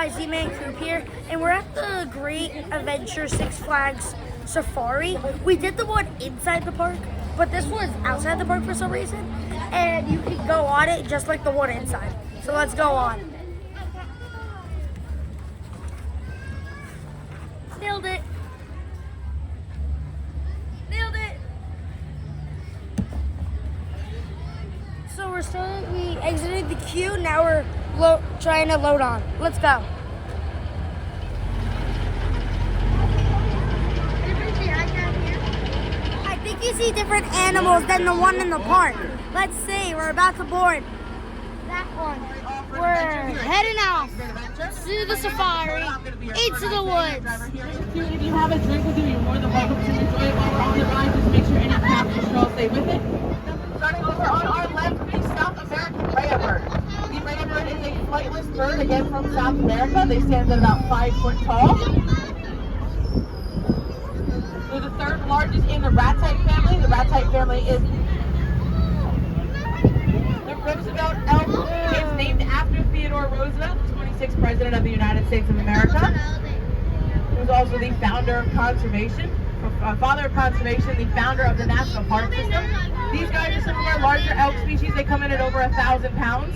guys, ZmanCoop here, and we're at the Great Adventure Six Flags Safari. We did the one inside the park, but this one's outside the park for some reason, and you can go on it just like the one inside. So let's go on. Nailed it. Nailed it. So we exited the queue, now we're trying to load on. Let's go. I think you see different animals than the one in the park. Let's see, we're about to board that one. We're heading off to the safari, into the woods. If you have a drink with you, you're more than welcome to enjoy it while we're on the ride. Just make sure any caps or straws stay with it. Starting over on our left, the South American Raybird. The Raybird is a flightless bird, again from South America. They stand at about 5 foot tall. They're the third largest in the rat-type family. The rat-type family is the Roosevelt elk. It's named after Theodore Roosevelt, the 26th President of the United States of America. He was also the founder of conservation, father of conservation, the founder of the National Park System. These guys are some of our larger elk species. They come in at over 1,000 pounds.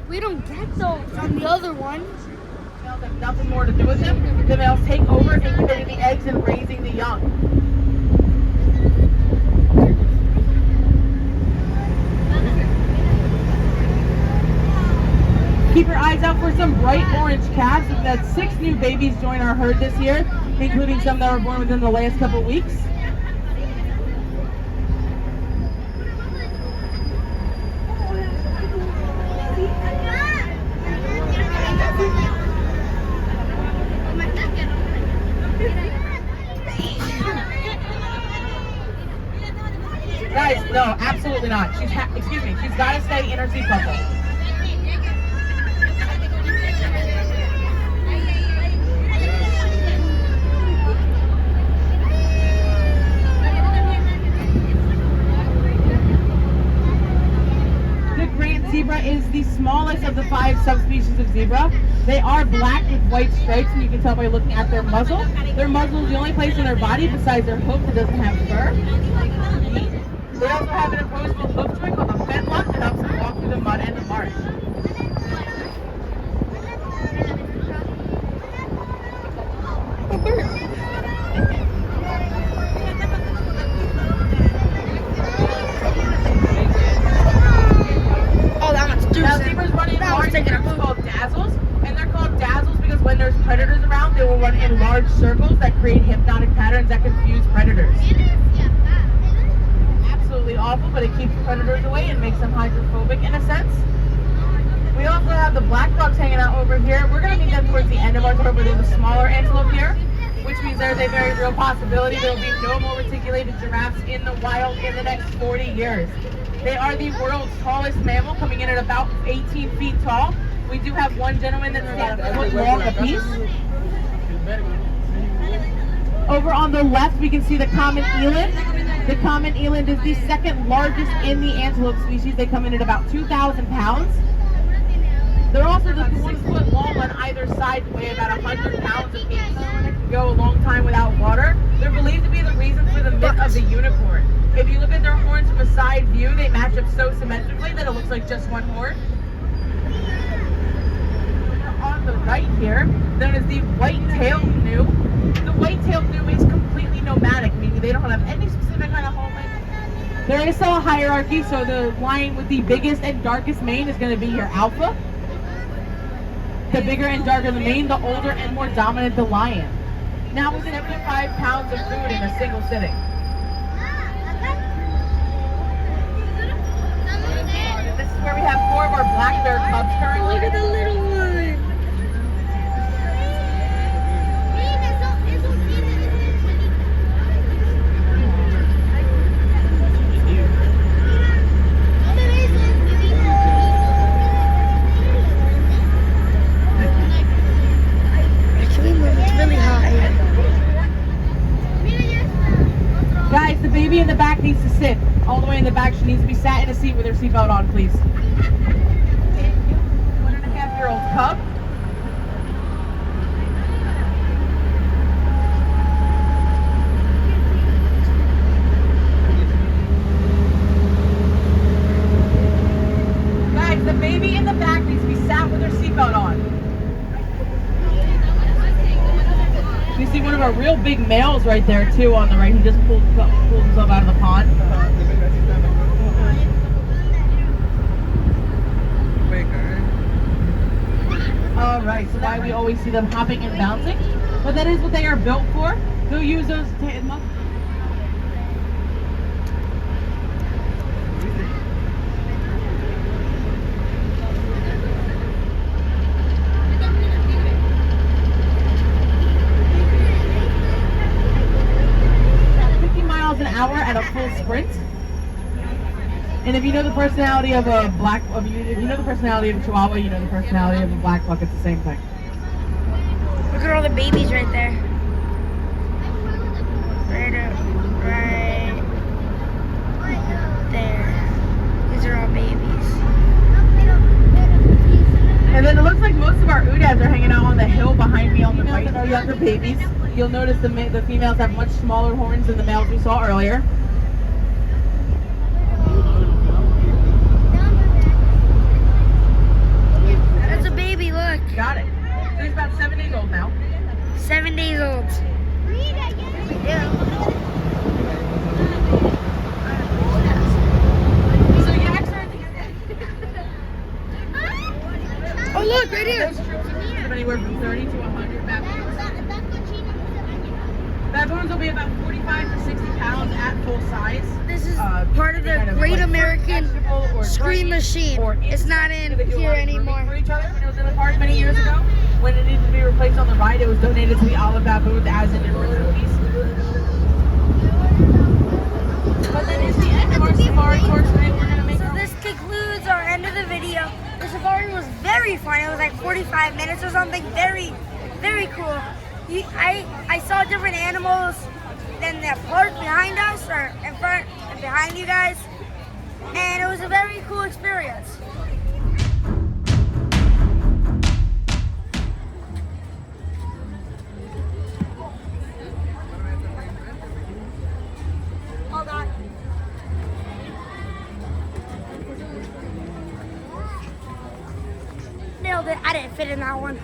We don't get those on the other ones. Males have nothing more to do with them. The males take over incubating the eggs and raising the young. Keep your eyes out for some bright orange calves. We've had 6 new babies join our herd this year, including some that were born within the last couple of weeks. Guys, no, absolutely not. She's got to stay in her seat bubble. Zebra is the smallest of the 5 subspecies of zebra. They are black with white stripes, and you can tell by looking at their muzzle. Their muzzle is the only place in their body besides their hoof that doesn't have fur. They also have an opposable hoof joint called a fetlock that helps them walk through the mud and the marsh. Now zebras run in large groups called dazzles, and they're called dazzles because when there's predators around, they will run in large circles that create hypnotic patterns that confuse predators. Absolutely awful, but it keeps predators away and makes them hydrophobic in a sense. We also have the black dogs hanging out over here. We're going to meet them towards the end of our tour, but they're the smaller antelope here, which means there's a very real possibility there will be no more reticulated giraffes in the wild in the next 40 years. They are the world's tallest mammal, coming in at about 18 feet tall. We do have one gentleman that's about a foot long apiece. Over on the left, we can see the common eland. The common eland is the second largest in the antelope species. They come in at about 2,000 pounds. They're also the 1 foot long on either side, weigh about 100 pounds apiece. They can go a long time without water. They're believed to be the reason for the myth of the unicorn. If you look at their horns from a side view, they match up so symmetrically that it looks like just one horn. On the right here, known as the white-tailed gnu. The white-tailed gnu is completely nomadic, meaning they don't have any specific kind of homeland. There is still a hierarchy, so the lion with the biggest and darkest mane is going to be your alpha. The bigger and darker the mane, the older and more dominant the lion. Now with 75 pounds of food in a single sitting. This is where we have 4 of our black bear cubs currently. Look at the little one. It's really hot here. Guys, the baby in the back needs to sit. All the way in the back, she needs to be sat in a seat with her seatbelt on, please. 1.5-year-old cub. see one of our real big males right there too on the right. He just pulled himself out of the pond. All right, so why we always see them hopping and bouncing, but that is what they are built for. They'll use those muscles. 50 miles an hour at a full sprint. And if you know the personality of a if you know the personality of a Chihuahua, you know the personality of a black buck. It's the same thing. Look at all the babies right there. Right there. These are all babies. And then it looks like most of our Udads are hanging out on the hill behind me on the right. Our younger babies. You'll notice the females have much smaller horns than the males we saw earlier. That's a baby, look. Got it. So he's about 7 days old now. 7 days old. Yeah. So yaks are Oh, look, right here. Those trips are anywhere from 30 to 100 baboons. Baboons will be about 45 to 60 pounds at full size. This is part of the Great American Scream Machine. It's not in here anymore. For each other. When it was in the park many years ago, when it needed to be replaced on the ride, it was donated to the olive baboons as an original piece. But that is the end of our safari tour today. We're gonna make. So this concludes our end of the video. The safari was very fun. It was like 45 minutes or something. Very, very cool. I saw different animals than the park behind us or in front and behind you guys. And it was a very cool experience. Hold on. Nailed it. I didn't fit in that one.